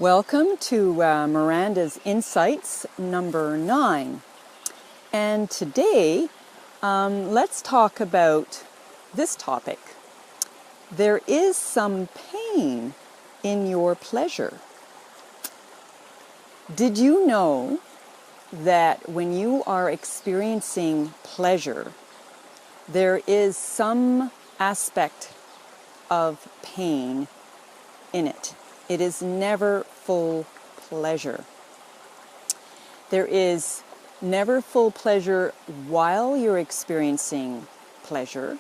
Welcome to Miranda's Insights number 9. And today, let's talk about this topic. There is some pain in your pleasure. Did you know that when you are experiencing pleasure, there is some aspect of pain in it? It is never full pleasure. There is never full pleasure while you're experiencing pleasure,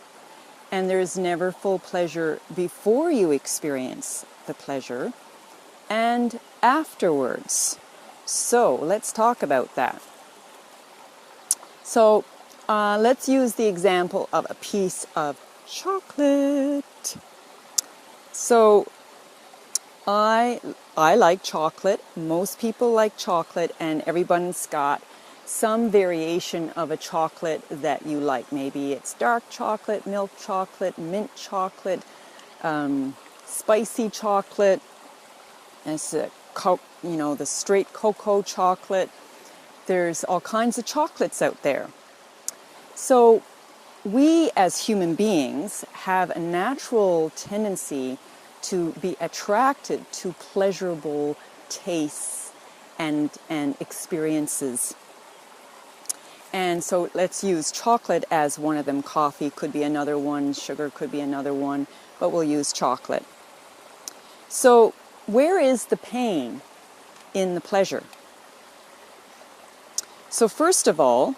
and there is never full pleasure before you experience the pleasure, and afterwards. So let's talk about that. So let's use the example of a piece of chocolate. So I like chocolate. Most people like chocolate, and everyone's got some variation of a chocolate that you like. Maybe it's dark chocolate, milk chocolate, mint chocolate, spicy chocolate. It's the straight cocoa chocolate. There's all kinds of chocolates out there. So we as human beings have a natural tendency to be attracted to pleasurable tastes and experiences. And so let's use chocolate as one of them. Coffee could be another one, sugar could be another one, but we'll use chocolate. So where is the pain in the pleasure? So first of all,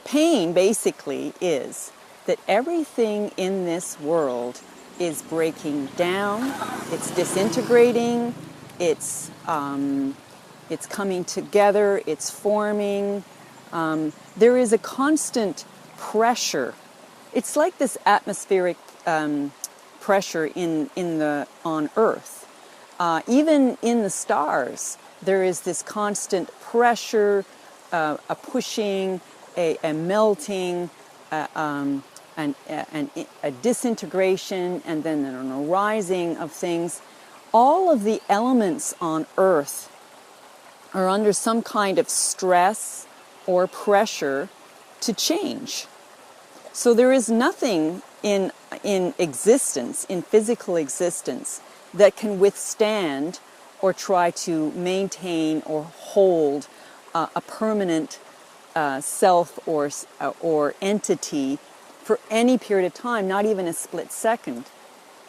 pain basically is that everything in this world is breaking down, it's disintegrating, it's coming together, it's forming. There is a constant pressure. It's like this atmospheric pressure on Earth. Even in the stars, there is this constant pressure, a pushing, a melting, a disintegration, and then a rising of things. All of the elements on Earth are under some kind of stress or pressure to change. So there is nothing in existence, in physical existence, that can withstand or try to maintain or hold a permanent self or entity for any period of time, not even a split second.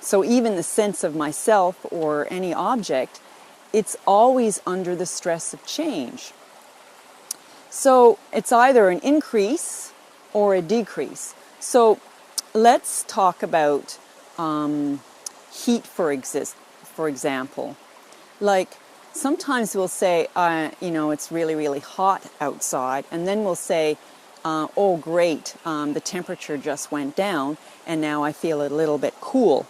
So even the sense of myself or any object, it's always under the stress of change. So it's either an increase or a decrease. So let's talk about heat, for example. Like sometimes we'll say, it's really, really hot outside, and then we'll say, oh great, the temperature just went down and now I feel a little bit cool.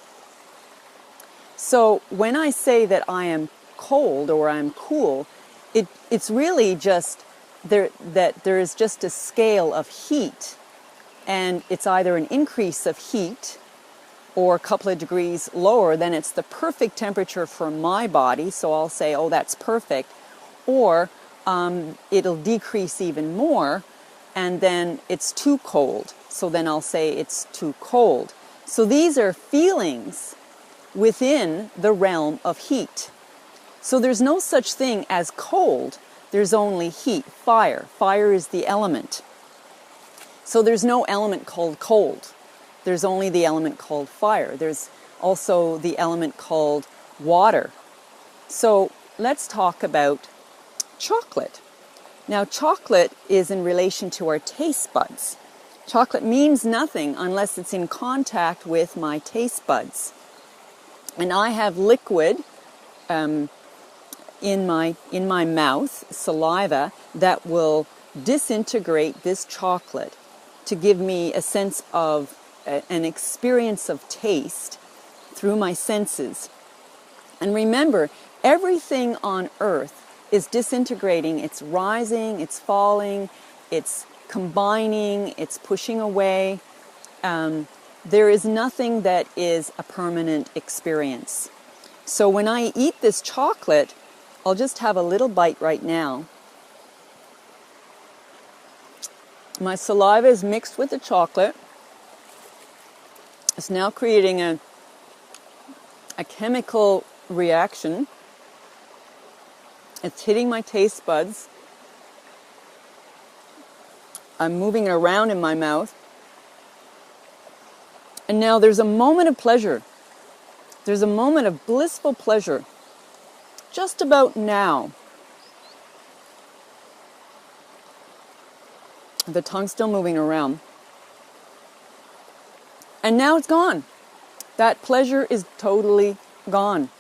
So when I say that I am cold or I'm cool, it's really just that there is just a scale of heat, and it's either an increase of heat or a couple of degrees lower, then it's the perfect temperature for my body, so I'll say, oh, that's perfect, or it'll decrease even more, and then it's too cold. So then I'll say it's too cold. So these are feelings within the realm of heat. So there's no such thing as cold. There's only heat, fire. Fire is the element. So there's no element called cold. There's only the element called fire. There's also the element called water. So let's talk about chocolate. Now, chocolate is in relation to our taste buds. Chocolate means nothing unless it's in contact with my taste buds. And I have liquid in my mouth, saliva, that will disintegrate this chocolate to give me a sense of an experience of taste through my senses. And remember, everything on Earth is disintegrating, it's rising, it's falling, it's combining, it's pushing away. There is nothing that is a permanent experience. So when I eat this chocolate, I'll just have a little bite right now. My saliva is mixed with the chocolate. It's now creating a chemical reaction. It's hitting my taste buds. I'm moving it around in my mouth. And now there's a moment of pleasure. There's a moment of blissful pleasure. Just about now. The tongue's still moving around. And now it's gone. That pleasure is totally gone.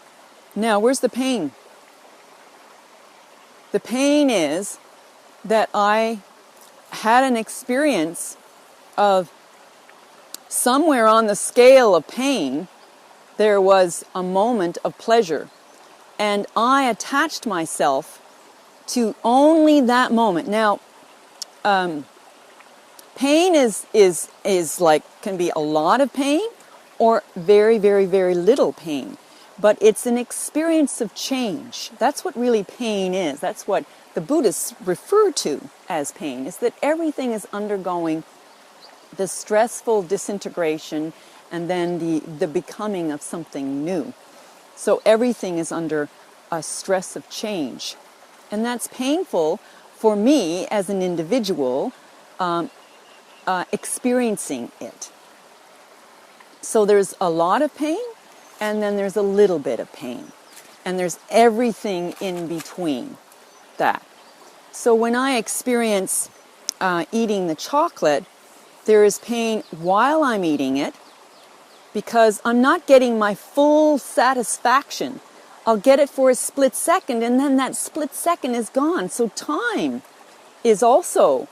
Now, where's the pain? The pain is that I had an experience of somewhere on the scale of pain, there was a moment of pleasure. And I attached myself to only that moment. Now, pain is like, can be a lot of pain or very, very, very little pain. But it's an experience of change. That's what really pain is. That's what the Buddhists refer to as pain, is that everything is undergoing the stressful disintegration and then the becoming of something new. So everything is under a stress of change. And that's painful for me as an individual experiencing it. So there's a lot of pain, and then there's a little bit of pain. And there's everything in between that. So when I experience eating the chocolate, there is pain while I'm eating it because I'm not getting my full satisfaction. I'll get it for a split second, and then that split second is gone. So time is also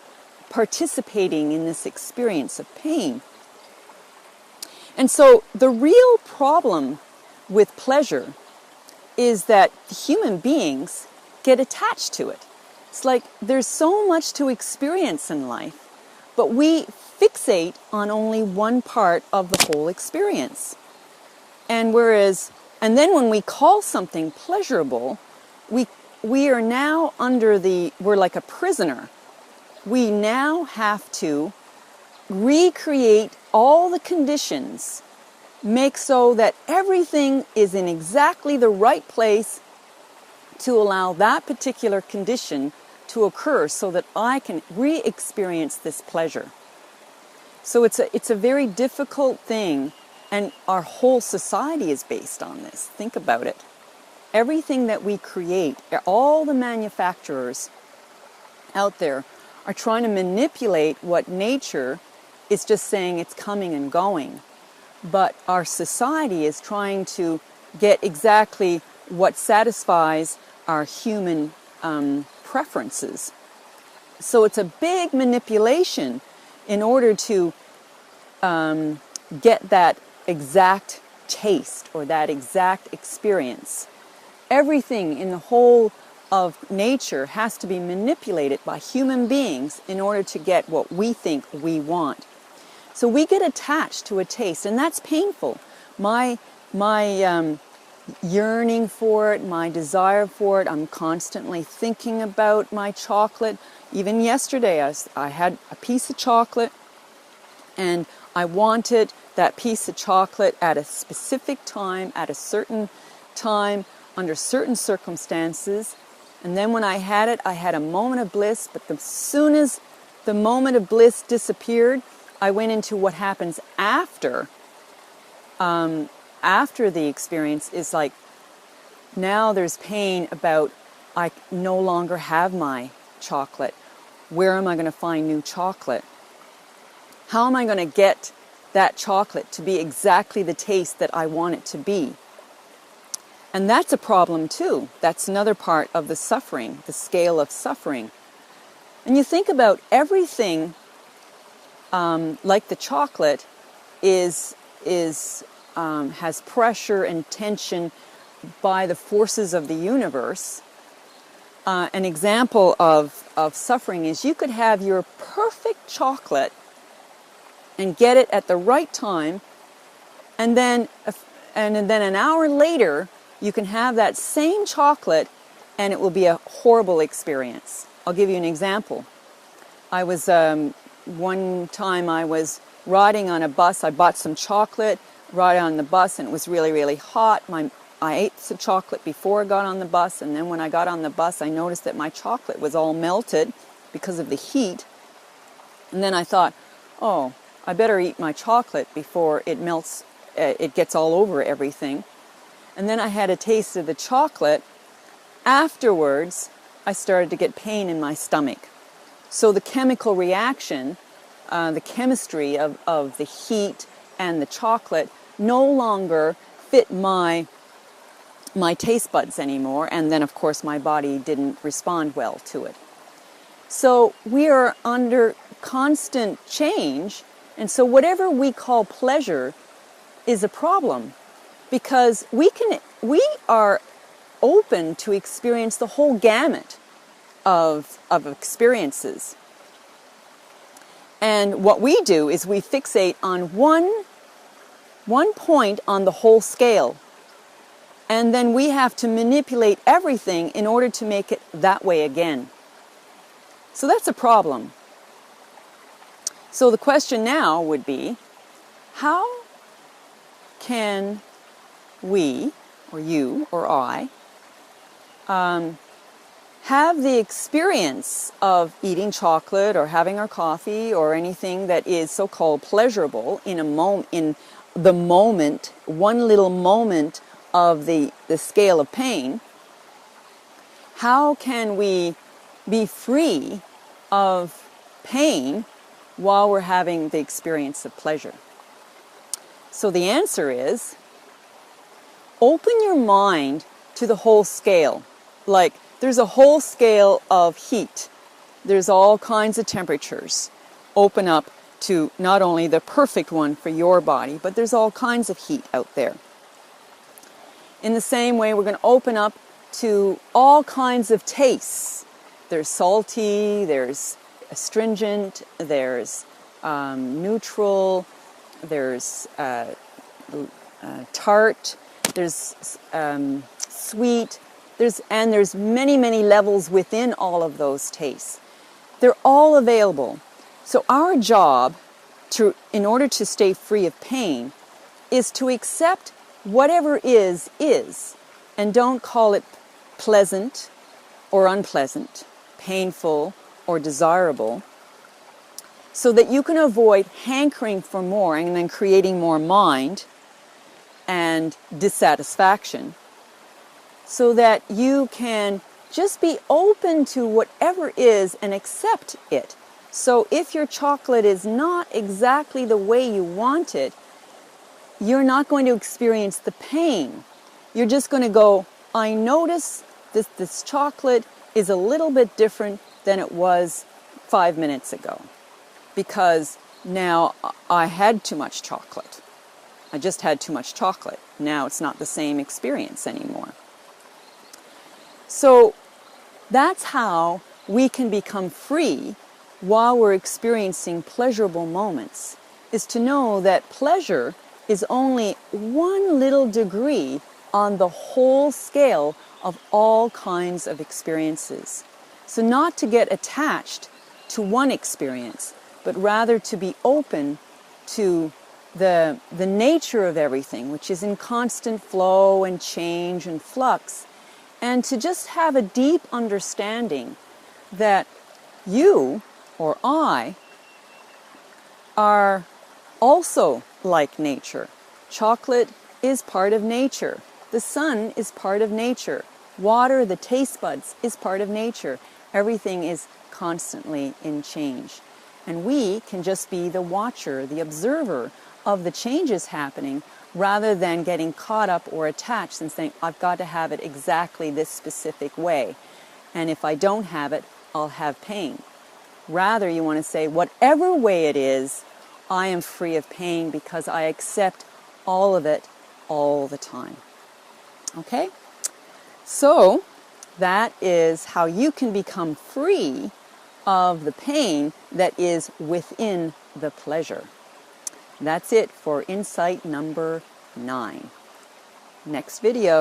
participating in this experience of pain. And so the real problem with pleasure is that human beings get attached to it. It's like there's so much to experience in life, but we fixate on only one part of the whole experience. And then when we call something pleasurable, we are now we're like a prisoner. We now have to recreate all the conditions, make so that everything is in exactly the right place to allow that particular condition to occur so that I can re-experience this pleasure. So it's a very difficult thing, and our whole society is based on this. Think about it. Everything that we create, all the manufacturers out there are trying to manipulate what nature is just saying it's coming and going. But our society is trying to get exactly what satisfies our human preferences. So it's a big manipulation in order to get that exact taste or that exact experience. Everything in the whole of nature has to be manipulated by human beings in order to get what we think we want. So we get attached to a taste, and that's painful. My yearning for it, my desire for it, I'm constantly thinking about my chocolate. Even yesterday, I had a piece of chocolate, and I wanted that piece of chocolate at a specific time, at a certain time, under certain circumstances. And then when I had it, I had a moment of bliss, but as soon as the moment of bliss disappeared, I went into what happens after the experience is like, now there's pain about I no longer have my chocolate. Where am I going to find new chocolate? How am I going to get that chocolate to be exactly the taste that I want it to be? And that's a problem too. That's another part of the suffering, the scale of suffering. And you think about everything like the chocolate has pressure and tension by the forces of the universe. An example of suffering is you could have your perfect chocolate and get it at the right time, and then an hour later you can have that same chocolate and it will be a horrible experience. I'll give you an example. I was, one time I was riding on a bus. I bought some chocolate, ride on the bus, and it was really, really hot. I ate some chocolate before I got on the bus, and then when I got on the bus, I noticed that my chocolate was all melted because of the heat. And then I thought, oh, I better eat my chocolate before it melts, it gets all over everything. And then I had a taste of the chocolate. Afterwards, I started to get pain in my stomach. So the chemical reaction, the chemistry of the heat and the chocolate no longer fit my taste buds anymore, and then of course my body didn't respond well to it. So we are under constant change, and so whatever we call pleasure is a problem, because we are open to experience the whole gamut of experiences. And what we do is we fixate on one point on the whole scale. And then we have to manipulate everything in order to make it that way again. So that's a problem. So the question now would be, how can we, or you, or I, have the experience of eating chocolate or having our coffee or anything that is so-called pleasurable in the moment, one little moment of the scale of pain? How can we be free of pain while we're having the experience of pleasure? So the answer is, open your mind to the whole scale. Like, there's a whole scale of heat. There's all kinds of temperatures. Open up to not only the perfect one for your body, but there's all kinds of heat out there. In the same way, we're going to open up to all kinds of tastes. There's salty, there's astringent, there's neutral, there's tart, there's sweet, there's many, many levels within all of those tastes. They're all available. So our job, in order to stay free of pain, is to accept whatever is, and don't call it pleasant or unpleasant, painful or desirable, so that you can avoid hankering for more and then creating more mind and dissatisfaction, so that you can just be open to whatever is and accept it. So if your chocolate is not exactly the way you want it, you're not going to experience the pain. You're just going to go, I notice this chocolate is a little bit different than it was 5 minutes ago, because now I had too much chocolate. I just had too much chocolate. Now it's not the same experience anymore. So that's how we can become free while we're experiencing pleasurable moments, is to know that pleasure is only one little degree on the whole scale of all kinds of experiences. So not to get attached to one experience, but rather to be open to the nature of everything, which is in constant flow and change and flux, and to just have a deep understanding that you or I are also like nature. Chocolate is part of nature. The sun is part of nature. Water, the taste buds, is part of nature. Everything is constantly in change. And we can just be the watcher, the observer of the changes happening, rather than getting caught up or attached and saying, I've got to have it exactly this specific way. And if I don't have it, I'll have pain. Rather, you want to say, whatever way it is, I am free of pain because I accept all of it all the time. Okay? So, that is how you can become free of the pain that is within the pleasure. That's it for insight number 9. Next video.